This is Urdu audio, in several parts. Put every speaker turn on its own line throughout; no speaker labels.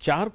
4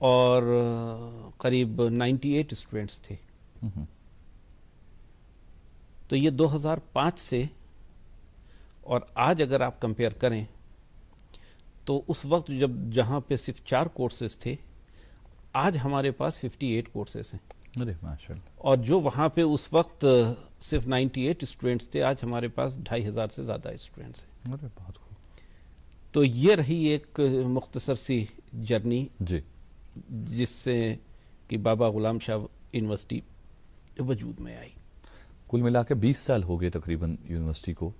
اور قریب 98 اسٹوڈنٹس تھے. تو یہ 2005 سے اور آج اگر آپ کمپیئر کریں تو اس وقت جہاں پہ صرف 4 کورسز تھے، آج ہمارے پاس 58 کورسز ہیں.
ارے ماشاء اللہ.
اور جو وہاں پہ اس وقت صرف 98 اسٹوڈنٹس تھے، آج ہمارے پاس 2500 سے زیادہ اسٹوڈنٹس ہیں.
ارے بہت خوب.
تو یہ رہی ایک مختصر سی جرنی
جی.
جس سے کہ بابا غلام شاہ یونیورسٹی وجود میں آئی.
کل ملا کے 20 سال ہو گئے تقریباً یونیورسٹی کو.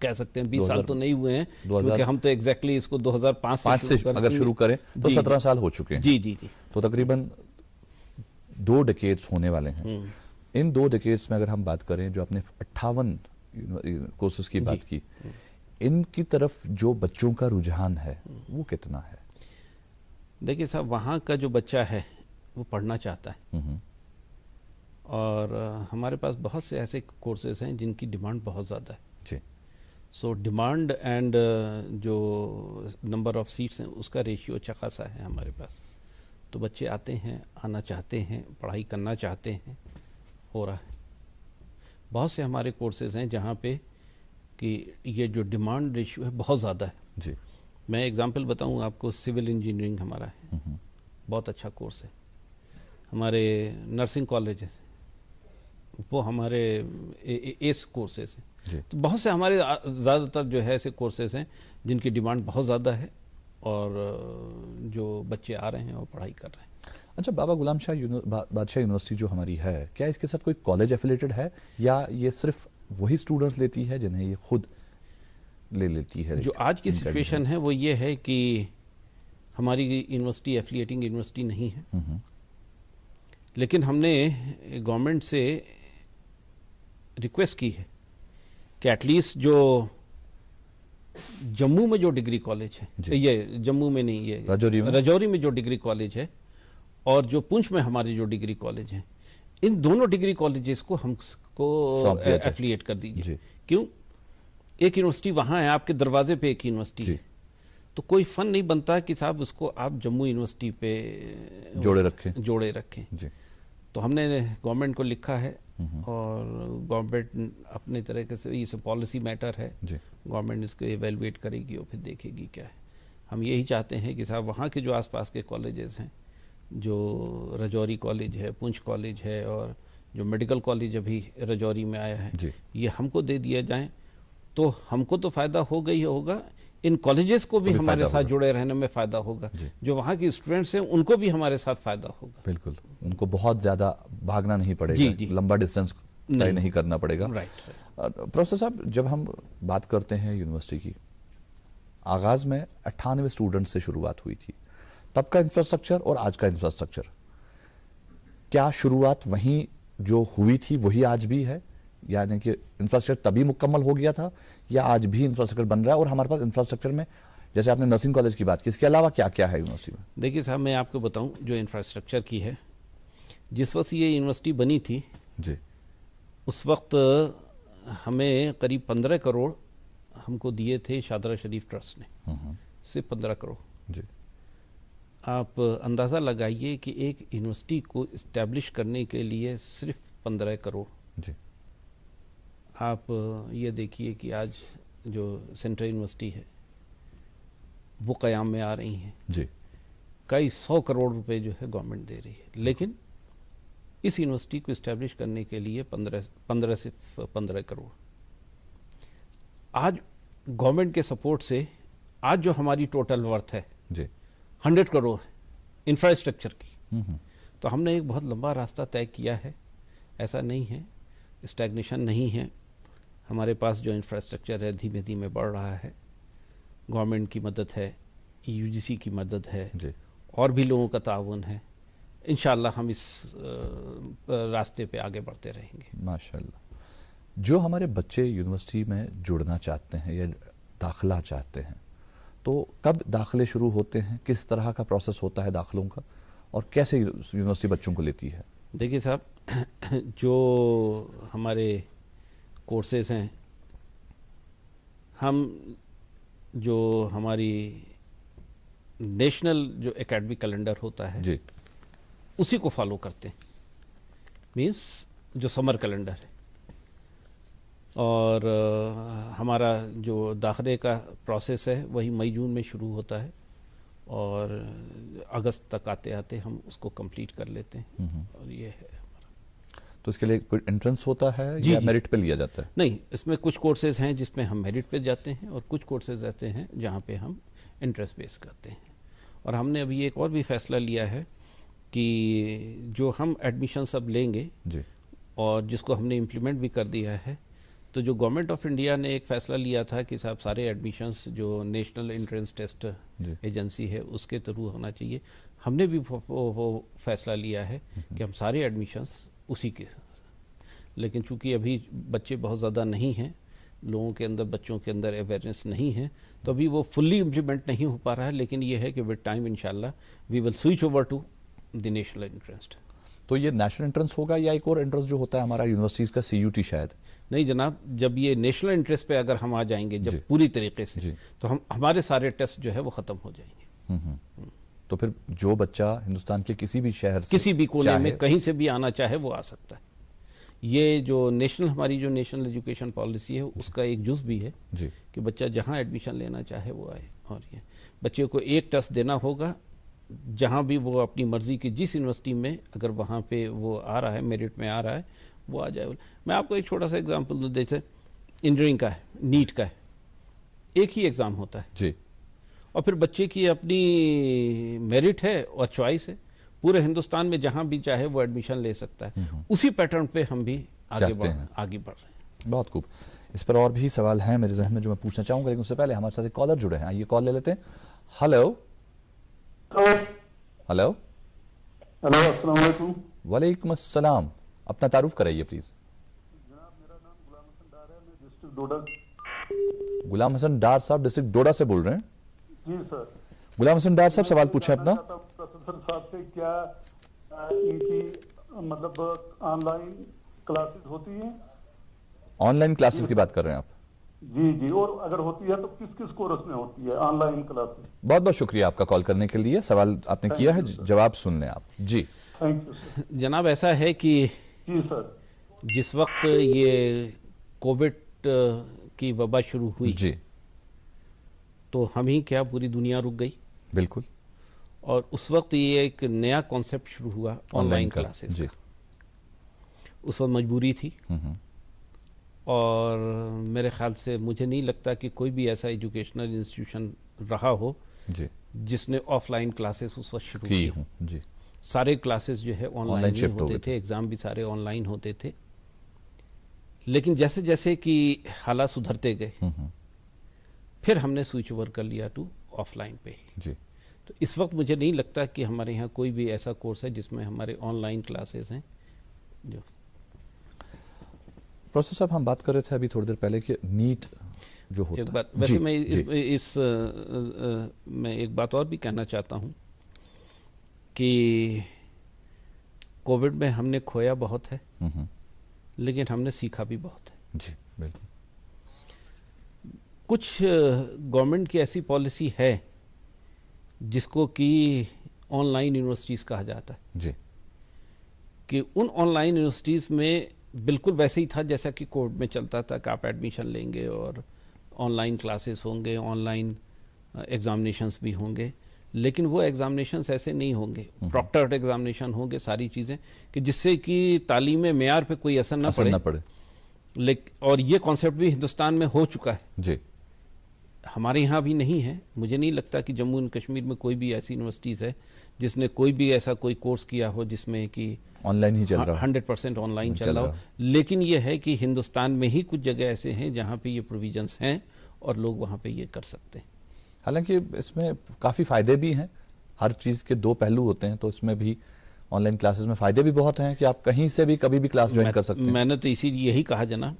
کہہ سکتے ہیں 20 سال تو نہیں ہوئے ہیں کیونکہ ہم تو ایگزیکٹلی اس کو 2005
سے اگر شروع کریں تو 17 سال ہو چکے ہیں.
جی جی جی.
تو تقریباً 2 ڈیکیڈز ہونے والے ہیں. ان 2 ڈیکیڈز میں اگر ہم بات کریں، جو اپنے 58 کورسز کی بات کی، ان کی طرف جو بچوں کا رجحان ہے وہ کتنا ہے؟
دیکھیے صاحب، وہاں کا جو بچہ ہے وہ پڑھنا چاہتا ہے، اور ہمارے پاس بہت سے ایسے کورسز ہیں جن کی ڈیمانڈ بہت زیادہ ہے.
جی.
سو ڈیمانڈ اینڈ جو نمبر آف سیٹس ہیں اس کا ریشیو اچھا خاصا ہے ہمارے پاس. تو بچے آتے ہیں، آنا چاہتے ہیں، پڑھائی کرنا چاہتے ہیں، ہو رہا ہے. بہت سے ہمارے کورسز ہیں جہاں پہ کہ یہ جو ڈیمانڈ ریشیو ہے بہت زیادہ ہے.
جی.
میں ایگزامپل بتاؤں آپ کو، سول انجینئرنگ ہمارا ہے، بہت اچھا کورس ہے. ہمارے نرسنگ کالجز وہ ہمارے ایس کورسز ہیں.
جی.
تو بہت سے ہمارے زیادہ تر جو ہے ایسے کورسز ہیں جن کی ڈیمانڈ بہت زیادہ ہے اور جو بچے آ رہے ہیں اور پڑھائی کر رہے ہیں.
اچھا، بابا غلام شاہ بادشاہ یونیورسٹی جو ہماری ہے، کیا اس کے ساتھ کوئی کالج ایفیلیٹڈ ہے یا یہ صرف وہی اسٹوڈنٹس لیتی ہے جنہیں یہ خود لے لیتی ہے؟
جو آج کی سچویشن ہے وہ یہ ہے کہ ہماری یونیورسٹی ایفیلیٹنگ یونیورسٹی نہیں ہے، لیکن ہم نے گورنمنٹ سے ریکویسٹ کی ہے کہ ایٹ لیسٹ جو جموں میں جو ڈگری کالج ہے، یہ جموں میں نہیں، یہ رجوری میں جو ڈگری کالج ہے اور جو پونچھ میں ہماری جو ڈگری کالج ہیں، ان دونوں ڈگری کالجز کو ہم کو ایفیلیٹ کر دیجیے. کیوں؟ ایک یونیورسٹی وہاں ہے، آپ کے دروازے پہ ایک یونیورسٹی ہے، تو کوئی فن نہیں بنتا کہ صاحب اس کو آپ جموں یونیورسٹی پہ جوڑے رکھیں. تو ہم نے گورنمنٹ کو لکھا ہے اور گورنمنٹ اپنے طریقے سے، یہ پالیسی میٹر ہے، گورنمنٹ اس کو ایویلویٹ کرے گی اور پھر دیکھے گی کیا ہے. ہم یہی چاہتے ہیں کہ صاحب وہاں کے جو آس پاس کے کالجز ہیں، جو رجوری کالج ہے، پونچھ کالج ہے، اور جو میڈیکل کالج ابھی رجوری میں آیا ہے، یہ ہم کو دے دیا جائیں تو ہم کو تو فائدہ ہوگا ہی ہوگا، ان کالجز کو بھی ہمارے ساتھ جڑے رہنے میں فائدہ ہوگا. جو وہاں کی اسٹوڈنٹس ہیں ان کو بھی ہمارے ساتھ فائدہ ہوگا.
بالکل، ان کو بہت زیادہ بھاگنا نہیں پڑے گا، لمبا ڈسٹینس طے نہیں کرنا پڑے گا. پروفیسر صاحب، جب ہم بات کرتے ہیں یونیورسٹی کی، آغاز میں 98 اسٹوڈنٹ سے شروعات ہوئی تھی. تب کا انفراسٹرکچر اور آج کا انفراسٹرکچر، کیا شروعات وہیں جو ہوئی تھی وہی آج بھی ہے؟ یعنی کہ انفراسٹرکچر تبھی مکمل ہو گیا تھا یا آج بھی انفراسٹرکچر بن رہا ہے؟ اور ہمارے پاس انفراسٹرکچر میں، جیسے آپ نے نرسنگ کالج کی بات کی، اس کے علاوہ کیا کیا ہے یونیورسٹی میں؟
دیکھیے صاحب، میں آپ کو بتاؤں جو انفراسٹرکچر کی ہے، جس وقت یہ یونیورسٹی بنی تھی
جی،
اس وقت ہمیں قریب 15 کروڑ ہم کو دیے تھے شادرہ شریف ٹرسٹ نے، صرف 15 کروڑ.
جی.
آپ اندازہ لگائیے کہ ایک یونیورسٹی کو اسٹیبلش کرنے کے لیے صرف 15 کروڑ.
جی.
آپ یہ دیکھیے کہ آج جو سینٹرل یونیورسٹی ہے وہ قیام میں آ رہی ہیں.
جی.
کئی 100 کروڑ روپے جو ہے گورنمنٹ دے رہی ہے، لیکن اس یونیورسٹی کو اسٹیبلش کرنے کے لیے 15 کروڑ. آج گورنمنٹ کے سپورٹ سے آج جو ہماری ٹوٹل ورتھ ہے 100 کروڑ انفراسٹرکچر کی. تو ہم نے ایک بہت لمبا راستہ طے کیا ہے. ایسا نہیں ہے، اسٹیگنیشن نہیں ہے. ہمارے پاس جو انفراسٹرکچر ہے دھیمے دھیمے بڑھ رہا ہے. گورنمنٹ کی مدد ہے، یو جی سی کی مدد ہے، اور بھی لوگوں کا تعاون ہے. انشاءاللہ ہم اس راستے پہ آگے بڑھتے رہیں گے.
ماشاءاللہ. جو ہمارے بچے یونیورسٹی میں جڑنا چاہتے ہیں یا داخلہ چاہتے ہیں، تو کب داخلے شروع ہوتے ہیں؟ کس طرح کا پروسیس ہوتا ہے داخلوں کا، اور کیسے یونیورسٹی بچوں کو لیتی ہے؟
دیکھیے صاحب، جو ہمارے کورسز ہیں، ہم جو ہماری نیشنل جو اکیڈمک کیلنڈر ہوتا ہے
جی
اسی کو فالو کرتے ہیں، مینس جو سمر کیلنڈر ہے. اور ہمارا جو داخلے کا پروسیس ہے وہی مئی جون میں شروع ہوتا ہے اور اگست تک آتے آتے ہم اس کو کمپلیٹ کر لیتے ہیں. اور یہ ہے
تو اس کے لیے کوئی انٹرنس ہوتا ہے
جی
یا
جی.
میرٹ پہ لیا جاتا ہے؟
نہیں، اس میں کچھ کورسز ہیں جس میں ہم میرٹ پہ جاتے ہیں اور کچھ کورسز ایسے ہیں جہاں پہ ہم انٹرسٹ بیس کرتے ہیں. اور ہم نے ابھی ایک اور بھی فیصلہ لیا ہے کہ جو ہم ایڈمیشنس اب لیں گے
جی
اور جس کو ہم نے امپلیمنٹ بھی کر دیا ہے، تو جو گورنمنٹ آف انڈیا نے ایک فیصلہ لیا تھا کہ صاحب سارے ایڈمیشنس جو نیشنل انٹرنس ٹیسٹ
جی
ایجنسی ہے اس کے تھرو ہونا چاہیے، ہم نے بھی وہ فیصلہ لیا ہے کہ ہم سارے ایڈمیشنس اسی کے. لیکن چونکہ ابھی بچے بہت زیادہ نہیں ہیں، لوگوں کے اندر، بچوں کے اندر اویئرنیس نہیں ہے، تو ابھی وہ فلی امپلیمنٹ نہیں ہو پا رہا ہے. لیکن یہ ہے کہ ود ٹائم انشاءاللہ we will switch over to the national entrance.
تو یہ نیشنل انٹرنس ہوگا یا ایک اور انٹرنس جو ہوتا ہے ہمارا یونیورسٹیز کا CUT شاید؟
نہیں جناب، جب یہ نیشنل انٹرسٹ پہ اگر ہم آ جائیں گے جب
جی.
پوری طریقے سے
جی.
تو ہمارے سارے ٹیسٹ جو ہے وہ ختم ہو جائیں گے.
تو پھر جو بچہ ہندوستان کے کسی بھی شہر سے
کسی بھی کونے میں
چاہے
کہیں سے بھی آنا چاہے وہ آ سکتا ہے. یہ جو نیشنل ہماری جو نیشنل ایجوکیشن پالیسی ہے اس کا ایک جز بھی ہے
جی
کہ بچہ جہاں ایڈمیشن لینا چاہے وہ آئے. اور یہ بچے کو ایک ٹیسٹ دینا ہوگا جہاں بھی وہ اپنی مرضی کی جس یونیورسٹی میں اگر وہاں پہ وہ آ رہا ہے، میرٹ میں آ رہا ہے، وہ آ جائے. میں آپ کو ایک چھوٹا سا ایگزامپل دوں. جیسے انجینئرنگ کا ہے، نیٹ کا ہے، ایک ہی ایگزام ہوتا ہے
جی
اور پھر بچے کی اپنی میرٹ ہے اور چوائس ہے، پورے ہندوستان میں جہاں بھی چاہے وہ ایڈمیشن لے سکتا ہے. اسی پیٹرن پہ ہم بھی آگے بڑھ رہے ہیں.
بہت خوب. اس پر اور بھی سوال ہیں میرے ذہن میں جو میں پوچھنا چاہوں گا، لیکن اس سے پہلے ہمارے ساتھ ایک کالر جڑے ہیں، یہ کال لے لیتے ہیں. ہلو ہلو
ہلو، السلام علیکم.
وعلیکم السلام. اپنا تعارف کرائیے پلیز.
جناب میرا نام غلام حسن ڈار ہے، میں ڈسٹرکٹ ڈوڈا.
غلام حسن ڈار صاحب ڈسٹرکٹ ڈوڈا سے بول رہے ہیں؟
جی سر.
غلام حسن ڈار صاحب سوال پوچھیں اپنا.
پروفیسر صاحب سے کیا ان کی مطلب آن لائن کلاسز ہوتی ہیں؟
آن لائن کلاسز کی بات کر رہے ہیں آپ؟
جی جی، اور اگر ہوتی ہے تو کس کس کورس میں ہوتی ہے آن لائن کلاسز؟
بہت بہت شکریہ آپ کا کال کرنے کے لیے. سوال آپ نے کیا ہے، جواب سن لیں آپ. جی
تھینک یو سر.
جناب ایسا ہے کہ
جی سر.
جس وقت یہ کووڈ کی وبا شروع ہوئی
جی
تو ہم ہی کیا پوری دنیا رک گئی.
بالکل.
اور اس وقت یہ ایک نیا کانسیپٹ شروع ہوا آن لائن کلاسز
جی.
کا. اس وقت مجبوری تھی اور میرے خیال سے مجھے نہیں لگتا کہ کوئی بھی ایسا ایجوکیشنل انسٹیٹیوشن رہا ہو
جی
جس نے آف لائن کلاسز اس وقت شروع
کی
کی
ہوں. جی
سارے کلاسز جو ہے آن لائن ہی
شفٹ ہو
ہوتے
گئے
تھے، ایگزام بھی سارے آن لائن ہوتے تھے. لیکن جیسے جیسے کہ حالات سدھرتے گئے پھر ہم نے سوئچ اوور کر لیا ٹو آف لائن پہ.
جی.
تو اس وقت مجھے نہیں لگتا کہ ہمارے یہاں کوئی بھی ایسا کورس ہے جس میں ہمارے آن لائن کلاسز ہیں. جو
پروفیسر صاحب ہم بات کر رہے تھے ابھی تھوڑی دیر پہلے کہ نیٹ جو ہوتا ہے،
ویسے میں ایک بات اور بھی کہنا چاہتا ہوں کہ کووڈ میں ہم نے کھویا بہت ہے لیکن ہم نے سیکھا بھی بہت ہے.
جی بالکل.
کچھ گورنمنٹ کی ایسی پالیسی ہے جس کو کہ آن لائن یونیورسٹیز کہا جاتا ہے
جی
کہ ان آن لائن یونیورسٹیز میں بالکل ویسے ہی تھا جیسا کہ کووڈ میں چلتا تھا کہ آپ ایڈمیشن لیں گے اور آن لائن کلاسز ہوں گے، آن لائن ایگزامینیشنس بھی ہوں گے. لیکن وہ ایگزامینیشنس ایسے نہیں ہوں گے، پراکٹرڈ ایگزامینیشن ہوں گے، ساری چیزیں کہ جس سے کہ تعلیم معیار پہ کوئی اثر نہ پڑے. اور یہ کانسیپٹ بھی ہندوستان میں ہو چکا ہے.
جی.
ہمارے یہاں بھی نہیں ہے. مجھے نہیں لگتا کہ جموں اینڈ کشمیر میں کوئی بھی ایسی یونیورسٹیز ہے جس نے کوئی بھی ایسا کوئی کورس کیا ہو جس میں کہ
آن لائن ہی چل رہا
100% آن لائن چل رہا ہو. لیکن یہ ہے کہ ہندوستان میں ہی کچھ جگہ ایسے ہیں جہاں پہ یہ پروویژنس ہیں اور لوگ وہاں پہ یہ کر سکتے ہیں.
حالانکہ اس میں کافی فائدے بھی ہیں، ہر چیز کے دو پہلو ہوتے ہیں، تو اس میں بھی آن لائن کلاسز میں فائدے بھی بہت ہیں کہ آپ کہیں سے بھی کبھی بھی کلاس جوائن کر سکتے ہیں.
میں نے تو اسی یہی کہا جناب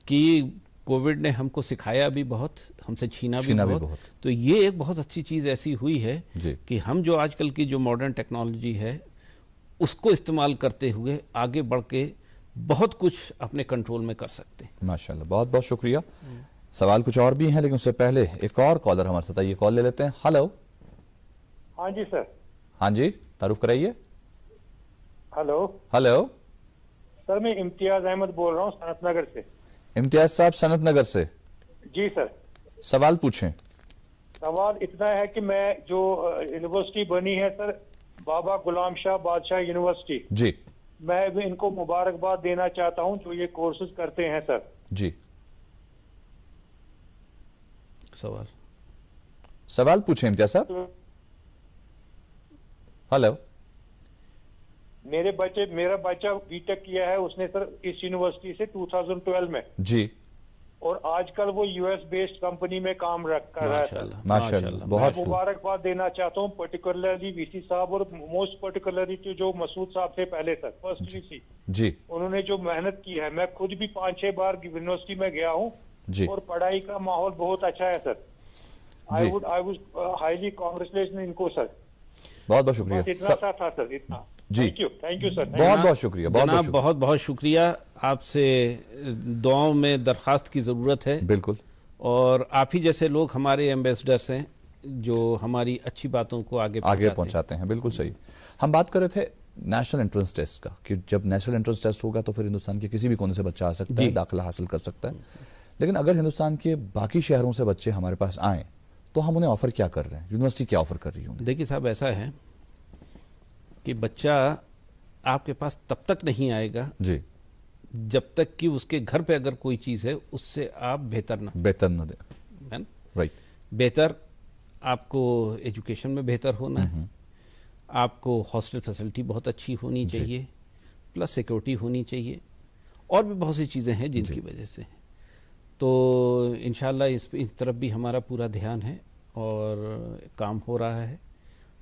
کہ کووڈ نے ہم کو سکھایا بھی بہت، ہم سے چھینا بھی بہت. تو یہ ایک بہت اچھی چیز ایسی ہوئی ہے کہ ہم جو آج کل کی جو ماڈرن ٹیکنالوجی ہے اس کو استعمال کرتے ہوئے آگے بڑھ کے بہت کچھ اپنے کنٹرول میں کر سکتے ہیں.
ماشاءاللہ، بہت بہت شکریہ. سوال کچھ اور بھی ہیں لیکن اس سے پہلے ایک اور کالر ہمارے ساتھ ہے، یہ کال لے لیتے ہیں. ہلو
ہاں جی سر.
ہاں جی تعارف کرائیے.
ہلو
ہلو
سر, میں امتیاز احمد بول رہا ہوں صنعت نگر سے.
امتیاز صاحب صنعت نگر سے,
جی سر.
سوال پوچھیں.
سوال اتنا ہے کہ میں جو یونیورسٹی بنی ہے سر, بابا غلام شاہ بادشاہ یونیورسٹی,
جی
میں بھی ان کو مبارکباد دینا چاہتا ہوں جو یہ کورسز کرتے ہیں سر.
جی
سوال
پوچھیں امتیاز صاحب. ہلو.
میرا بچہ بی ٹیک کیا ہے اس نے سر اس یونیورسٹی سے 2012 میں,
جی,
اور آج کل وہ یو ایس بیسڈ کمپنی میں کام کر رہا ہے سر.
ماشاء اللہ,
میں
بہت خوب.
مبارکباد دینا چاہتا ہوں پرٹیکولرلی وی سی صاحب, اور موسٹ پرٹیکولرلی جو مسعود صاحب تھے پہلے سر, فرسٹ وی سی.
جی
انہوں نے جو محنت کی ہے, میں خود بھی 5-6 بار یونیورسٹی میں گیا ہوں,
جی
اور پڑھائی کا ماحول بہت اچھا ہے سر.
جی,
آئی وڈ ہائیلی کانگریچولیشن ان کو سر.
بہت بہت شکریہ.
بس اتنا سا تھا سر, اتنا.
جی,
تھینک یو سر.
بہت بہت شکریہ.
جناب بہت بہت شکریہ. آپ سے دعاؤں میں درخواست کی ضرورت ہے.
بالکل.
اور آپ ہی جیسے لوگ ہمارے ایمبیسڈرس ہیں جو ہماری اچھی باتوں کو آگے
پہنچاتے ہیں. بالکل صحیح. ہم بات کر رہے تھے نیشنل انٹرنس ٹیسٹ کا, کہ جب نیشنل انٹرنس ٹیسٹ ہوگا تو پھر ہندوستان کے کسی بھی کونے سے بچہ آ سکتا ہے, داخلہ حاصل کر سکتا ہے. لیکن اگر ہندوستان کے باقی شہروں سے بچے ہمارے پاس آئیں تو ہم انہیں آفر کیا کر رہے ہیں, یونیورسٹی کیا آفر کر رہی ہوں؟
دیکھیے صاحب, ایسا ہے کہ بچہ آپ کے پاس تب تک نہیں آئے گا
جی
جب تک کہ اس کے گھر پہ اگر کوئی چیز ہے اس سے آپ بہتر نہ دیں.
رائٹ.
بہتر آپ کو ایجوکیشن میں بہتر ہونا ہے, آپ کو ہاسٹل فیسلٹی بہت اچھی ہونی چاہیے, پلس سیکورٹی ہونی چاہیے, اور بھی بہت سی چیزیں ہیں جن کی وجہ سے. تو انشاءاللہ اس طرف بھی ہمارا پورا دھیان ہے اور کام ہو رہا ہے.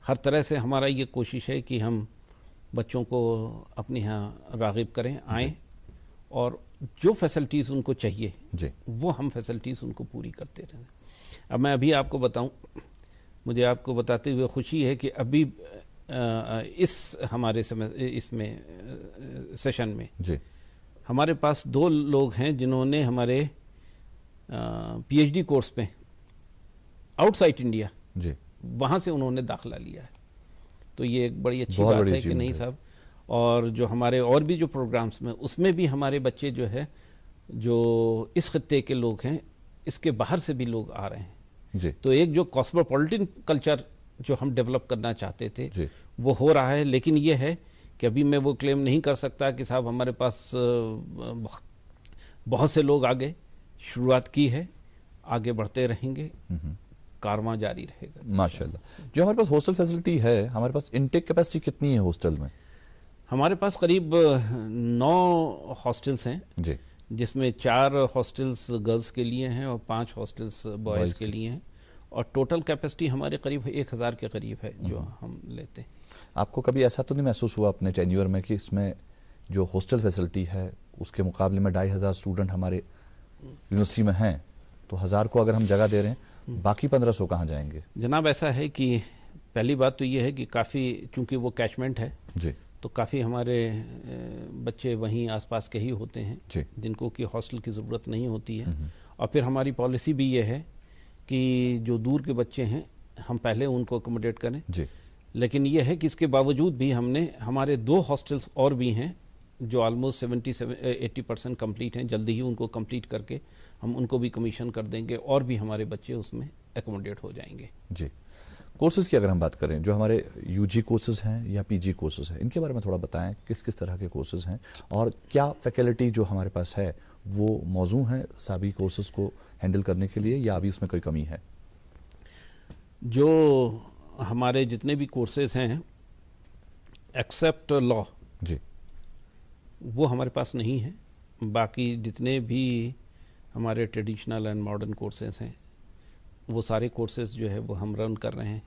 ہر طرح سے ہمارا یہ کوشش ہے کہ ہم بچوں کو اپنے یہاں راغب کریں, آئیں, اور جو فیسلٹیز ان کو چاہیے وہ ہم فیسلٹیز ان کو پوری کرتے رہیں. اب میں ابھی آپ کو بتاؤں, مجھے آپ کو بتاتے ہوئے خوشی ہے کہ ابھی اس ہمارے اس میں سیشن میں ہمارے پاس 2 لوگ ہیں جنہوں نے ہمارے پی ایچ ڈی کورس میں آؤٹ سائڈ انڈیا وہاں سے انہوں نے داخلہ لیا ہے. تو یہ ایک بڑی اچھی بات ہے کہ نہیں صاحب. اور جو ہمارے اور بھی جو پروگرامز میں, اس میں بھی ہمارے بچے جو ہے جو اس خطے کے لوگ ہیں, اس کے باہر سے بھی لوگ آ رہے ہیں. تو ایک جو کاسموپولیٹن کلچر جو ہم ڈیولپ کرنا چاہتے تھے وہ ہو رہا ہے. لیکن یہ ہے کہ ابھی میں وہ کلیم نہیں کر سکتا کہ صاحب ہمارے پاس بہت سے لوگ آگے شروعات کی ہے, آگے بڑھتے رہیں گے, کارواں جاری رہے گا.
ماشاءاللہ. جو ہمارے پاس ہاسٹل فیسلٹی ہے, ہمارے پاس انٹیک کیپیسٹی کتنی ہے ہاسٹل میں؟
ہمارے پاس قریب 9 ہاسٹلس ہیں, جس میں 4 ہاسٹلس گرلز کے لیے ہیں اور 5 ہاسٹلس بوائز کے لیے ہیں, اور ٹوٹل کیپیسٹی ہمارے قریب 1000 کے قریب ہے جو ہم لیتے ہیں.
آپ کو کبھی ایسا تو نہیں محسوس ہوا اپنے ٹینیور میں کہ اس میں جو ہاسٹل فیسلٹی ہے اس کے مقابلے میں 2500 اسٹوڈنٹ ہمارے یونیورسٹی میں ہیں, تو 1000 کو اگر ہم جگہ دے رہے ہیں, باقی 1500 کہاں جائیں گے؟
جناب ایسا ہے کہ پہلی بات تو یہ ہے کہ کافی, چونکہ وہ کیچمنٹ ہے تو کافی ہمارے بچے وہیں آس پاس کے ہی ہوتے ہیں جن کو کہ ہاسٹل کی ضرورت نہیں ہوتی ہے. اور پھر ہماری پالیسی بھی یہ ہے کہ جو دور کے بچے ہیں ہم پہلے ان کو اکوموڈیٹ کریں. لیکن یہ ہے کہ اس کے باوجود بھی ہم نے ہمارے 2 ہاسٹلس اور بھی ہیں جو آلموسٹ 70-80% کمپلیٹ ہیں. جلدی ہی ان کو کمپلیٹ کر کے ہم ان کو بھی کمیشن کر دیں گے اور بھی ہمارے بچے اس میں اکوموڈیٹ ہو جائیں گے.
کورسز کی اگر ہم بات کریں, جو ہمارے یو جی کورسز ہیں یا پی جی کورسز ہیں, ان کے بارے میں تھوڑا بتائیں, کس کس طرح کے کورسز ہیں اور کیا فیکلٹی جو ہمارے پاس ہے وہ موزوں ہے سابی کورسز کو ہینڈل کرنے کے لیے, یا ابھی اس میں کوئی کمی ہے؟
جو ہمارے جتنے بھی کورسز ہیں ایکسیپٹ لا وہ ہمارے پاس نہیں ہیں. باقی جتنے بھی ہمارے ٹریڈیشنل اینڈ ماڈرن کورسز ہیں وہ سارے کورسز جو ہے وہ ہم رن کر رہے ہیں.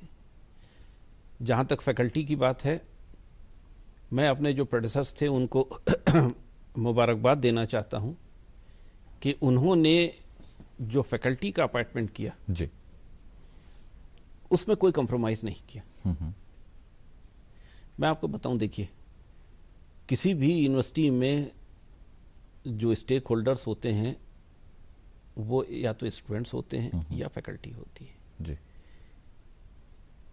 جہاں تک فیکلٹی کی بات ہے, میں اپنے جو پروڈیوسرز تھے ان کو مبارکباد دینا چاہتا ہوں کہ انہوں نے جو فیکلٹی کا اپائنٹمنٹ کیا اس میں کوئی کمپرومائز نہیں کیا. میں آپ کو بتاؤں, دیکھیے کسی بھی یونیورسٹی میں جو اسٹیک ہولڈرز ہوتے ہیں وہ یا تو اسٹوڈنٹس ہوتے ہیں یا فیکلٹی ہوتی ہے.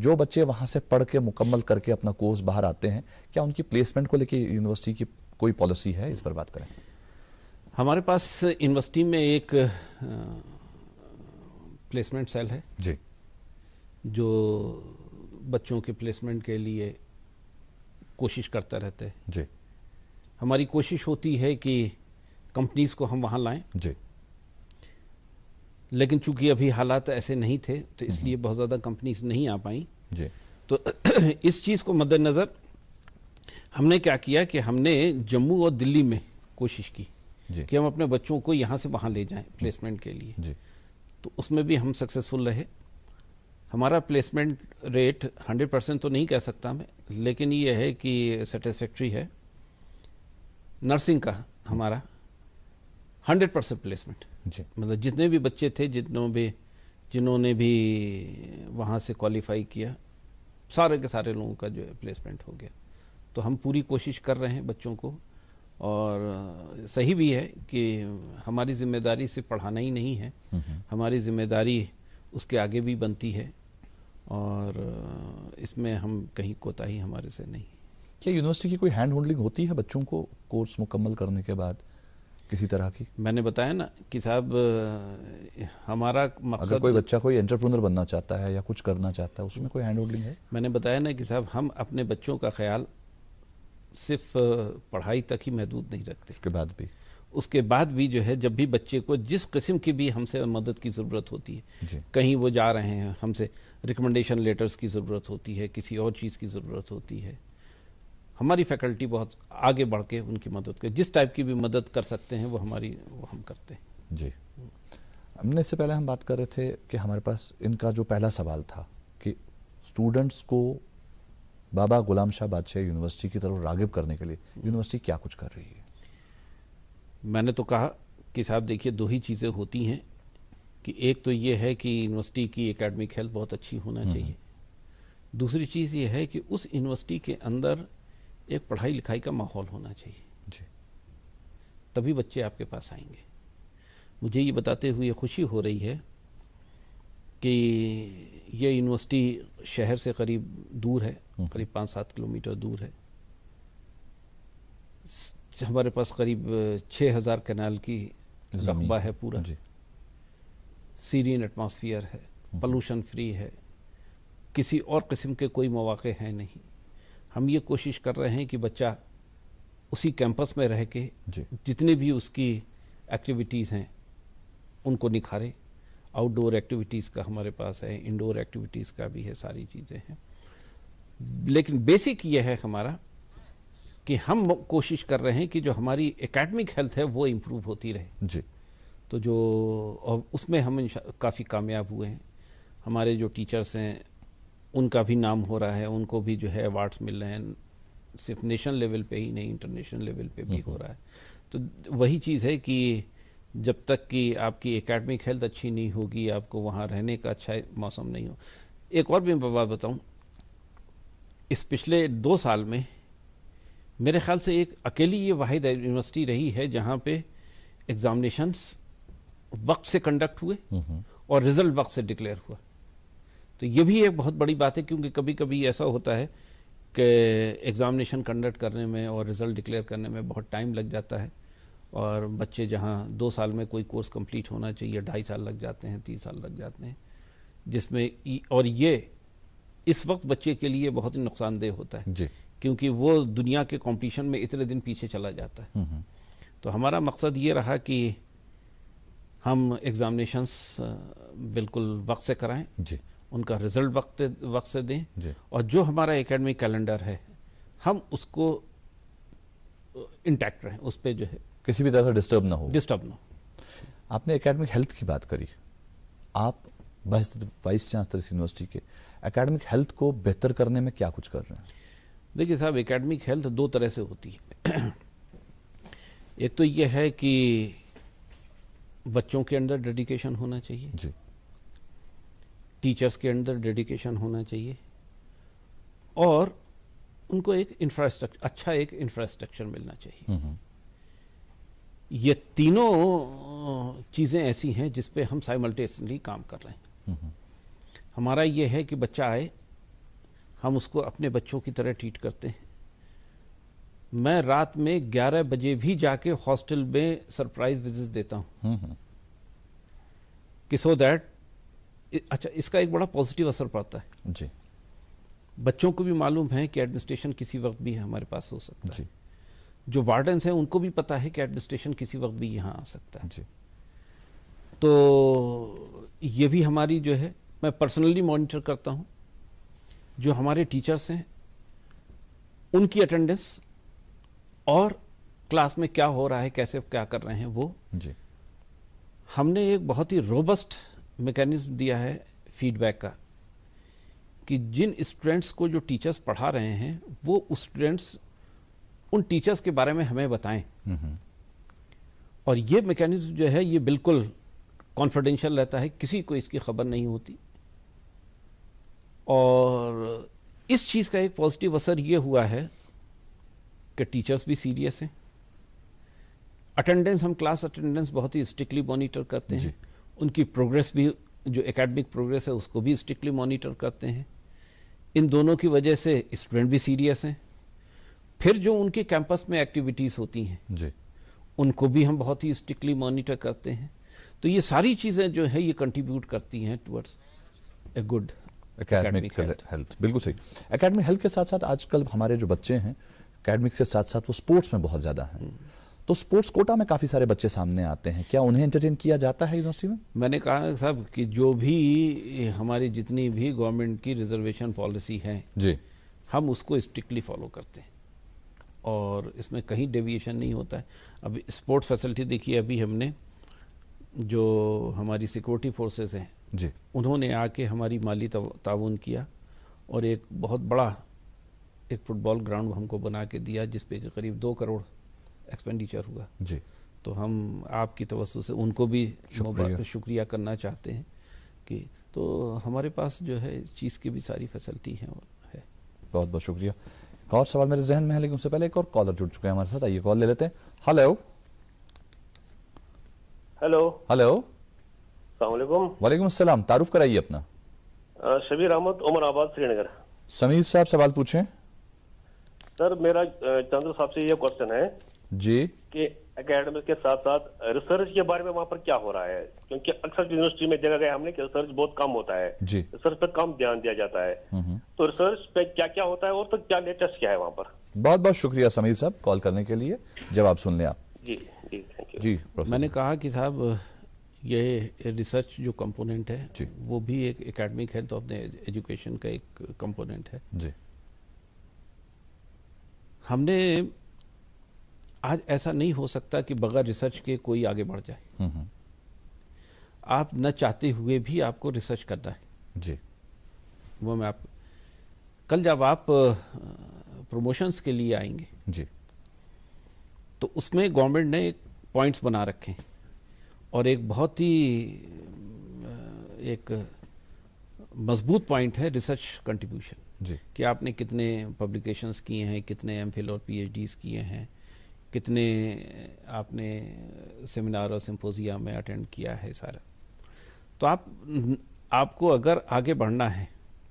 جو بچے وہاں سے پڑھ کے مکمل کر کے اپنا کورس باہر آتے ہیں, کیا ان کی پلیسمنٹ کو لے کے یونیورسٹی کی کوئی پالیسی ہے؟ اس پر بات کریں.
ہمارے پاس یونیورسٹی میں ایک پلیسمنٹ سیل ہے
جی,
جو بچوں کے پلیسمنٹ کے لیے کوشش کرتا رہتا ہے.
جی,
ہماری کوشش ہوتی ہے کہ کمپنیز کو ہم وہاں لائیں,
جی,
لیکن چونکہ ابھی حالات ایسے نہیں تھے تو اس لیے بہت زیادہ کمپنیز نہیں آ پائیں.
جی,
تو اس چیز کو مد نظر ہم نے کیا کیا کہ ہم نے جموں اور دلی میں کوشش کی
جی,
کہ ہم اپنے بچوں کو یہاں سے وہاں لے جائیں پلیسمنٹ کے لیے.
جی,
تو اس میں بھی ہم سکسیسفل رہے. ہمارا پلیسمنٹ ریٹ 100% تو نہیں کہہ سکتا میں, لیکن یہ ہے کہ سیٹسفیکٹری ہے. نرسنگ کا ہمارا 100% پلیسمنٹ,
جی,
مطلب جتنے بھی بچے تھے جنہوں نے بھی وہاں سے کوالیفائی کیا, سارے کے سارے لوگوں کا جو ہے پلیسمنٹ ہو گیا. تو ہم پوری کوشش کر رہے ہیں بچوں کو, اور صحیح بھی ہے کہ ہماری ذمہ داری صرف پڑھانا ہی نہیں ہے, ہماری ذمہ داری اس کے آگے بھی بنتی ہے, اور اس میں ہم کہیں کوتاہی ہمارے سے نہیں.
کیا یونیورسٹی کی کوئی ہینڈ ہولڈنگ ہوتی ہے بچوں کو کورس مکمل کرنے کے بعد کسی طرح کی؟
میں نے بتایا نا کہ صاحب ہمارا مقصد,
اگر کوئی بچہ کوئی انٹرپرونر بننا چاہتا ہے یا کچھ کرنا چاہتا ہے, اس میں کوئی ہینڈ ہولڈنگ ہے؟
میں نے بتایا نا کہ صاحب ہم اپنے بچوں کا خیال صرف پڑھائی تک ہی محدود نہیں رکھتے. اس کے بعد بھی جو ہے جب بھی بچے کو جس قسم کی بھی ہم سے مدد کی ضرورت ہوتی ہے,
جی,
کہیں وہ جا رہے ہیں, ہم سے ریکمنڈیشن لیٹرز کی ضرورت ہوتی ہے, کسی اور چیز کی ضرورت ہوتی ہے, ہماری فیکلٹی بہت آگے بڑھ کے ان کی مدد کرے. جس ٹائپ کی بھی مدد کر سکتے ہیں وہ ہم کرتے ہیں.
جی, ہم نے اس سے پہلے ہم بات کر رہے تھے کہ ہمارے پاس ان کا جو پہلا سوال تھا کہ اسٹوڈنٹس کو بابا غلام شاہ بادشاہ یونیورسٹی کی طرف راغب کرنے کے لیے یونیورسٹی کیا کچھ کر رہی ہے؟
میں نے تو کہا کہ صاحب دیکھیے دو ہی چیزیں ہوتی ہیں, کہ ایک تو یہ ہے کہ یونیورسٹی کی اکیڈمک ہیلتھ بہت اچھی ہونا چاہیے. دوسری چیز یہ ہے کہ اس یونیورسٹی کے اندر ایک پڑھائی لکھائی کا ماحول ہونا چاہیے.
جی,
تبھی بچے آپ کے پاس آئیں گے. مجھے یہ بتاتے ہوئے خوشی ہو رہی ہے کہ یہ یونیورسٹی شہر سے قریب دور ہے, قریب 5-7 کلومیٹر دور ہے. ہمارے پاس قریب 6000 کنال کی رقبہ ہے پورا.
جی,
سیرین ایٹماسفیئر ہے, پولوشن فری ہے, کسی اور قسم کے کوئی مواقع ہیں نہیں. ہم یہ کوشش کر رہے ہیں کہ بچہ اسی کیمپس میں رہ کے
جی,
جتنے بھی اس کی ایکٹیویٹیز ہیں ان کو نکھارے. آؤٹ ڈور ایکٹیویٹیز کا ہمارے پاس ہے, انڈور ایکٹیویٹیز کا بھی ہے, ساری چیزیں ہیں. لیکن بیسک یہ ہے ہمارا کہ ہم کوشش کر رہے ہیں کہ جو ہماری اکیڈمک ہیلتھ ہے وہ امپروو ہوتی رہے.
جی,
تو اور اس میں ہم کافی کامیاب ہوئے ہیں. ہمارے جو ٹیچرز ہیں ان کا بھی نام ہو رہا ہے, ان کو بھی جو ہے ایوارڈز مل رہے ہیں, صرف نیشنل لیول پہ ہی نہیں انٹرنیشنل لیول پہ بھی ہو رہا ہے. تو وہی چیز ہے کہ جب تک کہ آپ کی اکیڈمک ہیلتھ اچھی نہیں ہوگی, آپ کو وہاں رہنے کا اچھا موسم نہیں ہو. ایک اور بھی میں بات بتاؤں, اس پچھلے 2 سال میں میرے خیال سے ایک اکیلی یہ واحد یونیورسٹی رہی ہے جہاں پہ ایگزامینیشنس وقت سے کنڈکٹ ہوئے اور رزلٹ وقت سے ڈکلیئر ہوا. تو یہ بھی ایک بہت بڑی بات ہے, کیونکہ کبھی کبھی ایسا ہوتا ہے کہ ایگزامینیشن کنڈکٹ کرنے میں اور رزلٹ ڈکلیئر کرنے میں بہت ٹائم لگ جاتا ہے, اور بچے جہاں 2 سال میں کوئی کورس کمپلیٹ ہونا چاہیے 2.5 سال لگ جاتے ہیں, 30 سال لگ جاتے ہیں, جس میں اور یہ اس وقت بچے کے لیے بہت ہی نقصان دہ ہوتا ہے.
جی,
کیونکہ وہ دنیا کے کمپٹیشن میں اتنے دن پیچھے چلا جاتا ہے. تو ہمارا مقصد یہ رہا کہ ہم ایگزامینیشنس بالکل وقت سے کرائیں,
جی,
ان کا رزلٹ وقت سے دیں,
جی,
اور جو hمارا اکیڈمک کیلنڈر ہے ہم اس کو انٹیکٹ رہیں, اس پہ جو ہے
کسی بھی طرح ڈسٹرب نہ ہو. آپ نے اکیڈمک ہیلتھ کی بات کری, آپ وائس چانسلر اس یونیورسٹی کے اکیڈمک ہیلتھ کو بہتر کرنے میں کیا کچھ کر رہے ہیں؟
دیکھیے صاحب, اکیڈمک ہیلتھ 2 طرح سے ہوتی ہے. ایک تو یہ ہے کہ بچوں کے اندر ڈیڈیکیشن ہونا چاہیے,
جی,
ٹیچرز کے اندر ڈیڈیکیشن ہونا چاہیے, اور ان کو ایک اچھا انفراسٹرکچر ملنا چاہیے. یہ تینوں چیزیں ایسی ہیں جس پہ ہم سائملٹیسلی کام کر رہے ہیں. ہمارا یہ ہے کہ بچہ آئے, ہم اس کو اپنے بچوں کی طرح ٹریٹ کرتے ہیں. میں رات میں 11 بجے بھی جا کے ہاسٹل میں سرپرائز وزٹ دیتا ہوں کہ سو دیٹ اچھا اس کا ایک بڑا پازیٹیو اثر پڑتا ہے.
جی.
بچوں کو بھی معلوم ہے کہ ایڈمنسٹریشن کسی وقت بھی ہمارے پاس ہو سکتا ہے.
جی.
جو وارڈنس ہیں ان کو بھی پتا ہے کہ ایڈمنسٹریشن کسی وقت بھی یہاں آ سکتا ہے.
جی.
تو یہ بھی ہماری جو ہے میں پرسنلی مانیٹر کرتا ہوں. جو ہمارے ٹیچرس ہیں ان کی اٹینڈنس اور کلاس میں کیا ہو رہا ہے کیسے کیا کر رہے ہیں وہ
جی.
ہم نے ایک بہت ہی روبسٹ میکینزم دیا ہے فیڈ بیک کا کہ جن اسٹوڈینٹس کو جو ٹیچرس پڑھا رہے ہیں وہ اسٹوڈینٹس ان ٹیچرس کے بارے میں ہمیں بتائیں. اور یہ میکینزم جو ہے یہ بالکل کانفیڈینشیل رہتا ہے, کسی کو اس کی خبر نہیں ہوتی. اور اس چیز کا ایک پازیٹیو اثر یہ ہوا ہے کہ ٹیچرس بھی سیریس ہیں. اٹینڈنس ہم کلاس اٹینڈنس بہت ہی اسٹرکٹلی مانیٹر کرتے ہیں. ان کی پروگریس بھی جو اکیڈمک پروگریس ہے اس کو بھی اسٹرکٹلی مانیٹر کرتے ہیں. ان دونوں کی وجہ سے اسٹوڈنٹ بھی سیریس ہیں. پھر جو ان کی کیمپس میں ایکٹیویٹیز ہوتی ہیں
جی
ان کو بھی ہم بہت ہی اسٹرکٹلی مانیٹر کرتے ہیں. تو یہ ساری چیزیں جو ہے یہ کنٹریبیوٹ کرتی ہیں towards a good
academic health. بالکل صحیح. اکیڈمک ہیلتھ کے ساتھ ساتھ آج کل ہمارے جو بچے ہیں اکیڈمک کے ساتھ ساتھ وہ سپورٹس میں بہت زیادہ ہیں. تو سپورٹس کوٹا میں کافی سارے بچے سامنے آتے ہیں, کیا انہیں انٹرٹین کیا جاتا ہے یونیورسٹی میں؟
میں نے کہا صاحب کہ جو بھی ہماری جتنی بھی گورنمنٹ کی ریزرویشن پالیسی ہے
جی
ہم اس کو اسٹرکٹلی فالو کرتے ہیں اور اس میں کہیں ڈیویشن نہیں ہوتا ہے. اب اسپورٹس فیسلٹی دیکھیے, ابھی ہم نے جو ہماری سیکورٹی فورسز ہیں
جی
انہوں نے آ کے ہماری مالی تعاون کیا اور ایک بہت بڑا ایک فٹ بال گراؤنڈ ہم کو بنا کے دیا جس پہ قریب 2 کروڑ ایکسپینڈیچر ہوا.
جی.
تو ہم آپ کی توسط سے ان کو بھی شکریہ کرنا چاہتے ہیں کہ تو ہمارے پاس جو ہے اس چیز کی بھی ساری فیسلٹی ہے.
بہت بہت شکریہ. ایک اور سوال میرے ذہن میں ہے لیکن اس سے پہلے ایک اور کالر جڑ چکے ہیں ہمارے ساتھ, آئیے کال لے لیتے ہیں. ہلو
ہلو
ہلو
السلام علیکم.
وعلیکم السلام. تعارف کرائیے اپنا.
شبیر احمد, عمر آباد, سری نگر.
سمیر صاحب سوال پوچھیں.
سر میرا چندر صاحب سے یہ کوشچن ہے
جی
کہ اکیڈمک کے ساتھ ساتھ ریسرچ کے بارے میں وہاں پر کیا ہو رہا ہے, کیونکہ اکثر یونیورسٹی میں دیکھا گیا ہم نے کہ ریسرچ بہت کم ہوتا ہے,
جی
ریسرچ پہ کم دھیان دیا جاتا ہے. تو ریسرچ پہ کیا کیا ہوتا ہے اور تو کیا لیٹسٹ کیا ہے وہاں پر؟
بہت بہت شکریہ سمیر صاحب کال کرنے کے لیے, جواب سن لیں آپ.
جی جی تھینک یو.
جی
میں نے کہا کہ صاحب یہ ریسرچ جو کمپوننٹ ہے وہ بھی ایک اکیڈمک ہیلتھ آف ایجوکیشن کا ایک کمپوننٹ ہے.
جی
ہم نے آج ایسا نہیں ہو سکتا کہ بغیر ریسرچ کے کوئی آگے بڑھ جائے. آپ نہ چاہتے ہوئے بھی آپ کو ریسرچ کرنا ہے.
جی
وہ میں آپ کل جب آپ پروموشنز کے لیے آئیں گے
جی
تو اس میں گورنمنٹ نے ایک پوائنٹس بنا رکھے ہیں اور ایک بہت ہی ایک مضبوط پوائنٹ ہے ریسرچ کنٹریبیوشن.
جی
کہ آپ نے کتنے پبلیکیشنز کیے ہیں, کتنے ایم فل اور پی ایچ ڈیز کیے ہیں, کتنے آپ نے سیمینار اور سمپوزیا میں اٹینڈ کیا ہے سارا. تو آپ کو اگر آگے بڑھنا ہے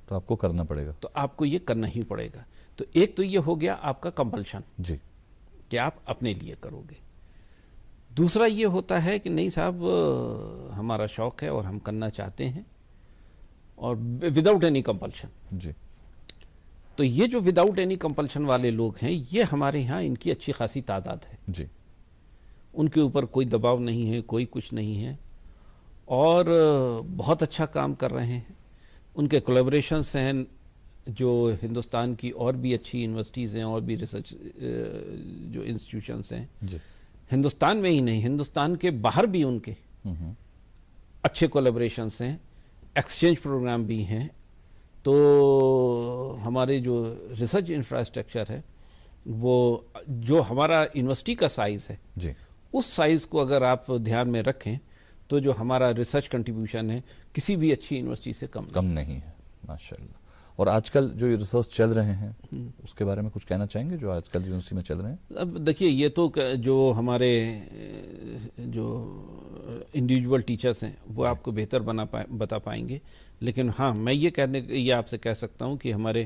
تو آپ کو کرنا پڑے گا,
تو آپ کو یہ کرنا ہی پڑے گا. تو ایک تو یہ ہو گیا آپ کا کمپلشن
جی
کہ آپ اپنے لیے کرو گے. دوسرا یہ ہوتا ہے کہ نہیں صاحب ہمارا شوق ہے اور ہم کرنا چاہتے ہیں اور وداؤٹ اینی کمپلشن.
جی
تو یہ جو وداؤٹ اینی کمپلشن والے لوگ ہیں یہ ہمارے ہاں ان کی اچھی خاصی تعداد ہے.
جی
ان کے اوپر کوئی دباؤ نہیں ہے, کوئی کچھ نہیں ہے اور بہت اچھا کام کر رہے ہیں. ان کے کولیبریشنس ہیں جو ہندوستان کی اور بھی اچھی یونیورسٹیز ہیں اور بھی ریسرچ جو انسٹیٹیوشنس ہیں
جی
ہندوستان میں ہی نہیں ہندوستان کے باہر بھی ان کے اچھے کولیبریشنس ہیں, ایکسچینج پروگرام بھی ہیں. تو ہمارے جو ریسرچ انفراسٹرکچر ہے وہ جو ہمارا یونیورسٹی کا سائز ہے
جی
اس سائز کو اگر آپ دھیان میں رکھیں تو جو ہمارا ریسرچ کنٹریبیوشن ہے کسی بھی اچھی یونیورسٹی سے کم
نہیں ہے. ماشاءاللہ. اور آج کل جو ریسرچ چل رہے ہیں اس کے بارے میں کچھ کہنا چاہیں گے جو آج کل یونیورسٹی میں چل رہے ہیں؟
اب دیکھیے یہ تو جو ہمارے جو انڈیویجول ٹیچرز ہیں وہ آپ کو بہتر بتا پائیں گے, لیکن ہاں میں یہ آپ سے کہہ سکتا ہوں کہ ہمارے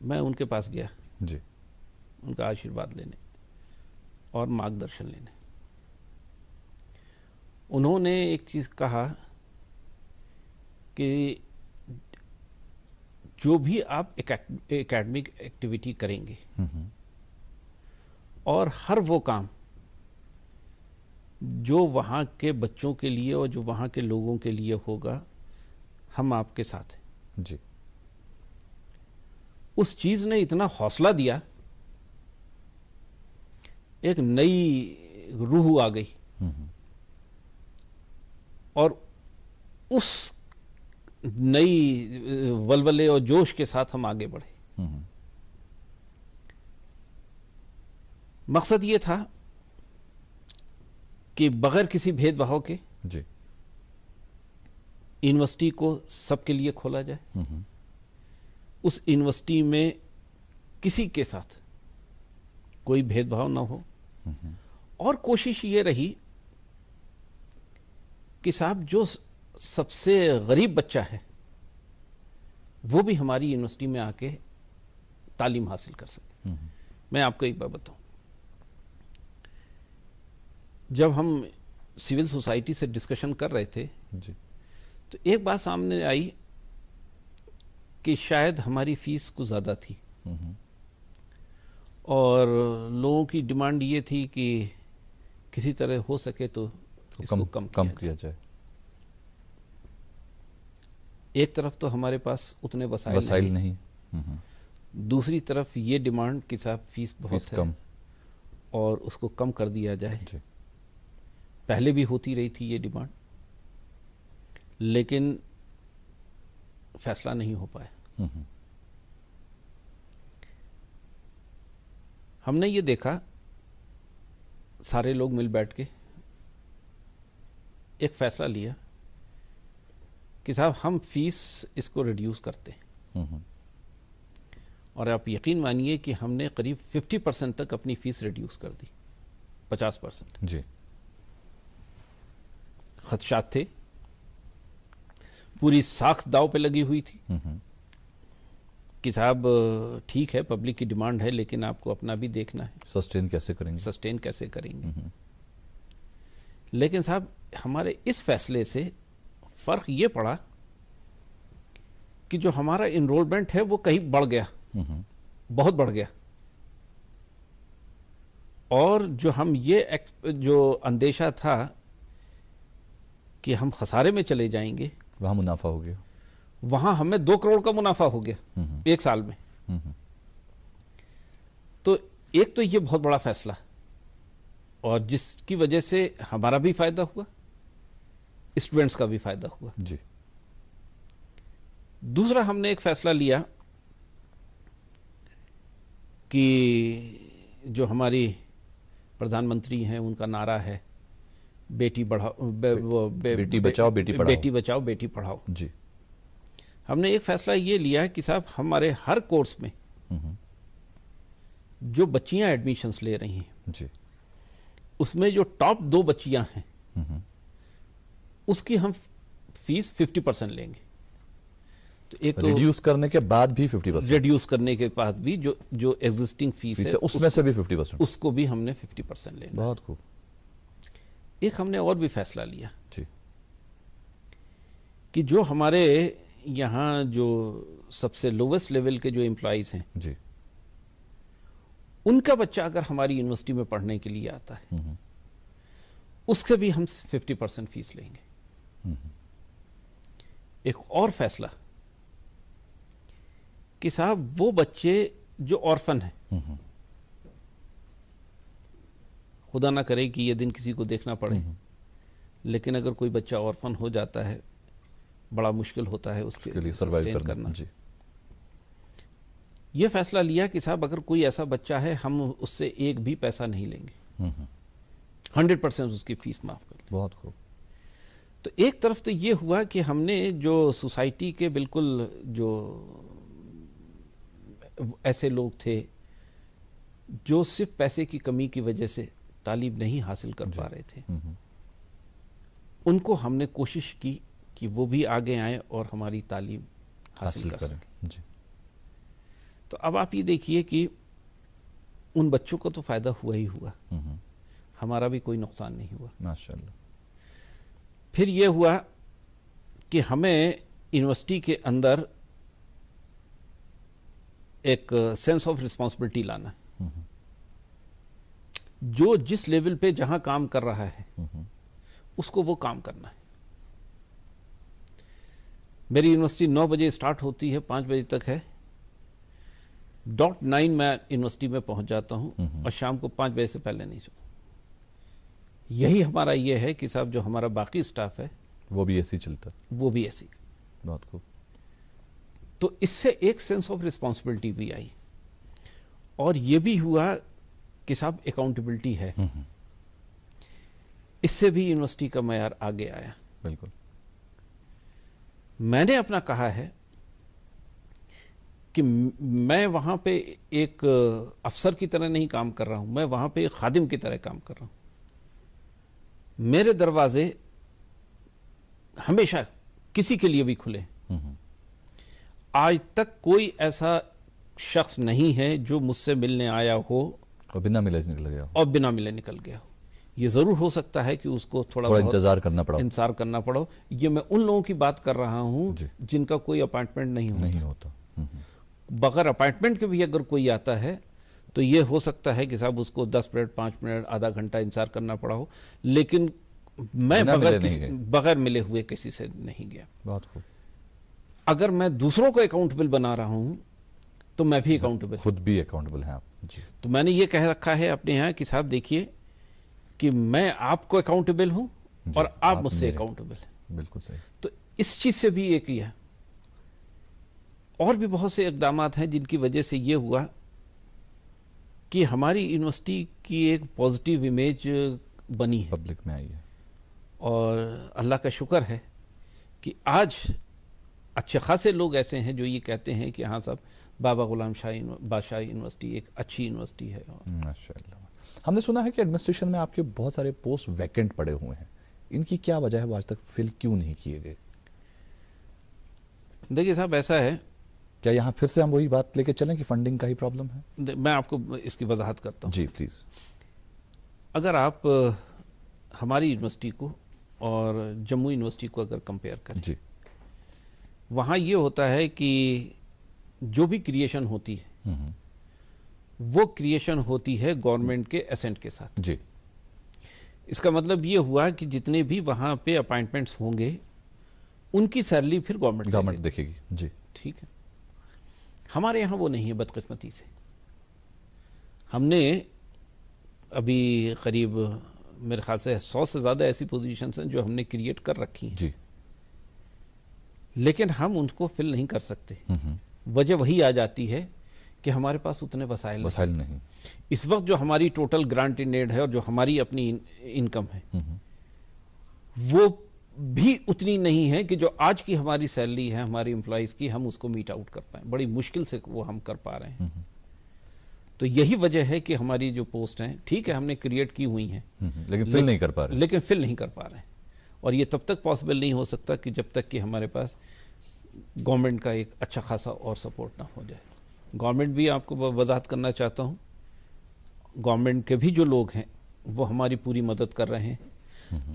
میں ان کے پاس گیا
جی
ان کا آشیرواد لینے اور مارگدرشن لینے. انہوں نے ایک چیز کہا کہ جو بھی آپ اکیڈمک ایکٹیویٹی کریں گے اور ہر وہ کام جو وہاں کے بچوں کے لیے اور جو وہاں کے لوگوں کے لیے ہوگا ہم آپ کے ساتھ ہیں.
جی
اس چیز نے اتنا حوصلہ دیا, ایک نئی روح آ گئی اور اس نئی ولولے اور جوش کے ساتھ ہم آگے بڑھے. مقصد یہ تھا کہ بغیر کسی بھید بھاؤ کے
جی
یونیورسٹی کو سب کے لیے کھولا جائے. اس یونیورسٹی میں کسی کے ساتھ کوئی بھید بھاؤ نہ ہو, اور کوشش یہ رہی کہ صاحب جو سب سے غریب بچہ ہے وہ بھی ہماری یونیورسٹی میں آ کے تعلیم حاصل کر سکے. میں آپ کو ایک بات بتاؤں, جب ہم سول سوسائٹی سے ڈسکشن کر رہے تھے
جی
تو ایک بات سامنے آئی کہ شاید ہماری فیس کچھ زیادہ تھی اور لوگوں کی ڈیمانڈ یہ تھی کہ کسی طرح ہو سکے تو اس کو کم
کیا جائے.
ایک طرف تو ہمارے پاس اتنے وسائل نہیں, دوسری طرف یہ ڈیمانڈ کہ صاحب فیس بہت ہے اور اس کو کم کر دیا جائے.
جی
پہلے بھی ہوتی رہی تھی یہ ڈیمانڈ, لیکن فیصلہ نہیں ہو پایا. ہم نے یہ دیکھا سارے لوگ مل بیٹھ کے ایک فیصلہ لیا کہ صاحب ہم فیس اس کو ریڈیوس کرتے ہیں, اور آپ یقین مانیے کہ ہم نے قریب 50% تک اپنی فیس ریڈیوس کر دی. 50%
جی
خدشات تھے, پوری ساخت داؤ پہ لگی ہوئی تھی کہ صاحب ٹھیک ہے پبلک کی ڈیمانڈ ہے لیکن آپ کو اپنا بھی دیکھنا ہے,
سسٹین کیسے کریں گے.
لیکن صاحب ہمارے اس فیصلے سے فرق یہ پڑا کہ جو ہمارا انرولمنٹ ہے وہ کہیں بڑھ گیا, بہت بڑھ گیا, اور جو ہم یہ جو اندیشہ تھا کہ ہم خسارے میں چلے جائیں گے
وہاں منافع ہو گیا,
وہاں ہمیں 2 کروڑ کا منافع ہو گیا ایک سال میں. تو ایک تو یہ بہت بڑا فیصلہ اور جس کی وجہ سے ہمارا بھی فائدہ ہوا, اسٹوڈنٹس کا بھی فائدہ ہوا.
جی
دوسرا ہم نے ایک فیصلہ لیا کہ جو ہماری پردھان منتری ہیں ان کا نعرہ ہے بیٹی بچاؤ بیٹی پڑھاؤ.
جی
ہم نے ایک فیصلہ یہ لیا کہ صاحب ہمارے ہر کورس میں جو بچیاں ایڈمیشنز لے رہی ہیں
جی
اس میں جو ٹاپ 2 بچیاں ہیں اس کی ہم فیس 50% لیں گے. تو ایک تو
ریڈیوس کرنے کے بعد بھی 50%,
ریڈیوس کرنے کے بعد بھی جو ایگزسٹنگ فیس ہے
اس میں سے بھی 50%,
اس کو بھی ہم نے 50% لینا.
بہت خوب.
ایک ہم نے اور بھی فیصلہ لیا
جی
کہ جو ہمارے یہاں جو سب سے لوویسٹ لیول کے جو امپلائیز ہیں
جی
ان کا بچہ اگر ہماری یونیورسٹی میں پڑھنے کے لیے آتا ہے اس سے بھی ہم 50% فیس لیں گے. ایک اور فیصلہ کہ صاحب وہ بچے جو آرفن ہیں, خدا نہ کرے کہ یہ دن کسی کو دیکھنا پڑے, لیکن اگر کوئی بچہ آرفن ہو جاتا ہے بڑا مشکل ہوتا ہے اس کے لیے سسٹین کرنا.
جی
یہ فیصلہ لیا کہ صاحب اگر کوئی ایسا بچہ ہے ہم اس سے ایک بھی پیسہ نہیں لیں گے, 100% اس کی فیس معاف کر لیں.
بہت خوب.
تو ایک طرف تو یہ ہوا کہ ہم نے جو سوسائٹی کے بالکل جو ایسے لوگ تھے جو صرف پیسے کی کمی کی وجہ سے تعلیم نہیں حاصل کر پا رہے تھے, ان کو ہم نے کوشش کی کہ وہ بھی آگے آئیں اور ہماری تعلیم حاصل کر سکیں.
جی
تو اب آپ یہ دیکھیے کہ ان بچوں کو تو فائدہ ہوا ہی ہوا, ہمارا بھی کوئی نقصان نہیں ہوا
ماشاءاللہ.
پھر یہ ہوا کہ ہمیں یونیورسٹی کے اندر ایک سینس آف رسپانسبلٹی لانا ہے. جو جس لیول پہ جہاں کام کر رہا ہے اس کو وہ کام کرنا ہے. میری یونیورسٹی 9 بجے اسٹارٹ ہوتی ہے, 5 بجے تک ہے. 9:09 میں یونیورسٹی میں پہنچ جاتا ہوں اور شام کو 5 بجے سے پہلے نہیں جاؤں. یہی ہمارا یہ ہے کہ صاحب جو ہمارا باقی اسٹاف ہے
وہ بھی ایسے ہی چلتا,
وہ بھی ایسی.
بہت خوب.
تو اس سے ایک سینس آف رسپانسبلٹی بھی آئی, اور یہ بھی ہوا کہ صاحب اکاؤنٹیبلٹی ہے. اس سے بھی یونیورسٹی کا معیار آگے آیا.
بالکل.
میں نے اپنا کہا ہے کہ میں وہاں پہ ایک افسر کی طرح نہیں کام کر رہا ہوں, میں وہاں پہ ایک خادم کی طرح کام کر رہا ہوں. میرے دروازے ہمیشہ کسی کے لیے بھی کھلے. آج تک کوئی ایسا شخص نہیں ہے جو مجھ سے ملنے آیا ہو
اور بنا ملے نکل گیا ہو,
اور بنا ملے نکل گیا ہو. یہ ضرور ہو سکتا ہے کہ اس کو تھوڑا
انتظار کرنا پڑا,
انتظار کرنا پڑا. یہ میں ان لوگوں کی بات کر رہا ہوں جن کا کوئی اپائنٹمنٹ نہیں ہوتا. بغیر اپائنٹمنٹ کے بھی اگر کوئی آتا ہے تو یہ ہو سکتا ہے کہ صاحب اس کو 10 منٹ 5 منٹ آدھا گھنٹہ انتظار کرنا پڑا ہو, لیکن میں بغیر ملے ہوئے کسی سے نہیں گیا.
بہت خوب.
اگر میں دوسروں کو اکاؤنٹیبل بنا رہا ہوں تو میں بھی اکاؤنٹیبل,
خود بھی اکاؤنٹیبل ہیں آپ. جی.
تو میں نے یہ کہہ رکھا ہے اپنے یہاں کہ صاحب دیکھیے کہ میں آپ کو اکاؤنٹیبل ہوں اور آپ مجھ سے اکاؤنٹیبل ہیں.
بالکل صحیح.
تو اس چیز سے بھی یہ کیا. اور بھی بہت سے اقدامات ہیں جن کی وجہ سے یہ ہوا کہ ہماری یونیورسٹی کی ایک پازیٹیو امیج بنی ہے,
پبلک میں آئی ہے. اور
اللہ کا شکر ہے کہ آج اچھے خاصے لوگ ایسے ہیں جو یہ کہتے ہیں کہ ہاں صاحب بابا غلام بادشاہ یونیورسٹی ایک اچھی یونیورسٹی ہے.
ماشاءاللہ. ہم نے سنا ہے کہ ایڈمنسٹریشن میں آپ کے بہت سارے پوسٹ ویکنٹ پڑے ہوئے ہیں, ان کی کیا وجہ ہے, وہ آج تک فل کیوں نہیں کیے گئے؟
دیکھیے صاحب ایسا ہے,
کیا یہاں پھر سے ہم وہی بات لے کے چلیں کہ فنڈنگ کا ہی پرابلم ہے؟
میں آپ کو اس کی وضاحت کرتا ہوں.
جی پلیز.
اگر آپ ہماری یونیورسٹی کو اور جموں یونیورسٹی کو اگر کمپیئر کریں,
جی,
وہاں یہ ہوتا ہے کہ جو بھی کریشن ہوتی ہے وہ کریشن ہوتی ہے گورنمنٹ کے اسینٹ کے ساتھ.
جی.
اس کا مطلب یہ ہوا کہ جتنے بھی وہاں پہ اپائنٹمنٹس ہوں گے ان کی سیلری پھر گورنمنٹ
دیکھے گی. جی
ٹھیک ہے. ہمارے یہاں وہ نہیں ہے بدقسمتی سے. ہم نے ابھی قریب میرے خیال سے 100 سے زیادہ ایسی پوزیشنز ہیں جو ہم نے کریٹ کر رکھی ہیں.
جی.
لیکن ہم ان کو فل نہیں کر سکتے. وجہ وہی آ جاتی ہے کہ ہمارے پاس اتنے وسائل نہیں. اس وقت جو ہماری ٹوٹل گرانٹ ان ایڈ ہے اور جو ہماری اپنی انکم ہے وہ بھی اتنی نہیں ہے کہ جو آج کی ہماری سیلری ہے ہماری امپلائیز کی, ہم اس کو میٹ آؤٹ کر پائیں. بڑی مشکل سے وہ ہم کر پا رہے ہیں. تو یہی وجہ ہے کہ ہماری جو پوسٹ ہیں ٹھیک ہے ہم نے کریٹ کی ہوئی ہیں
لیکن فل نہیں کر پا رہے.
اور یہ تب تک پاسبل نہیں ہو سکتا کہ جب تک کہ ہمارے پاس گورنمنٹ کا ایک اچھا خاصا اور سپورٹ نہ ہو جائے. گورنمنٹ بھی آپ کو وضاحت کرنا چاہتا ہوں, گورنمنٹ کے بھی جو لوگ ہیں وہ ہماری پوری مدد کر رہے ہیں,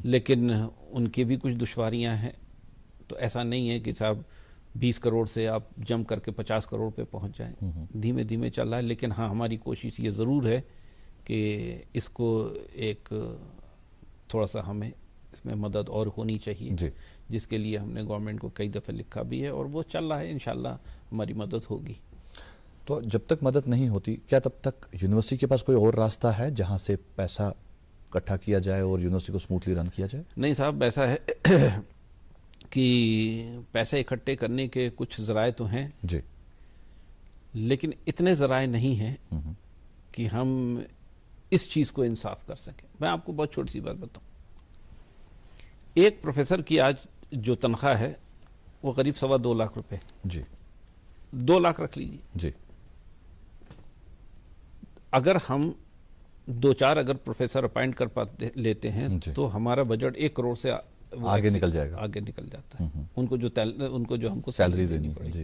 لیکن ان کی بھی کچھ دشواریاں ہیں. تو ایسا نہیں ہے کہ صاحب 20 کروڑ سے آپ جم کر کے 50 کروڑ پہ پہنچ جائیں. دھیمے دھیمے چل رہا ہے. لیکن ہاں ہماری کوشش یہ ضرور ہے کہ اس کو ایک تھوڑا سا ہمیں اس میں مدد اور ہونی چاہیے.
جی.
جس کے لیے ہم نے گورنمنٹ کو کئی دفعہ لکھا بھی ہے اور وہ چل رہا ہے. انشاءاللہ ہماری مدد ہوگی.
تو جب تک مدد نہیں ہوتی کیا تب تک یونیورسٹی کے پاس کوئی اور راستہ ہے جہاں سے پیسہ اکٹھا کیا جائے اور یونیورسٹی کو سموتھلی رن کیا جائے؟
نہیں صاحب ایسا ہے کہ پیسے اکٹھے کرنے کے کچھ ذرائع تو ہیں
جی,
لیکن اتنے ذرائع نہیں ہیں کہ ہم اس چیز کو انصاف کر سکیں. میں آپ کو بہت چھوٹی سی بات بتاؤں. ایک پروفیسر کی آج جو تنخواہ ہے وہ قریب 2.25 لاکھ روپے.
جی.
2 لاکھ رکھ لیجیے.
جی.
اگر ہم 2-4 اگر پروفیسر اپائنٹ کر پاتے لیتے ہیں تو ہمارا بجٹ 1 کروڑ سے
آگے نکل جائے گا.
آگے نکل جاتا ہے. ان کو جو ہم کو
سیلری دینی پڑے. جی.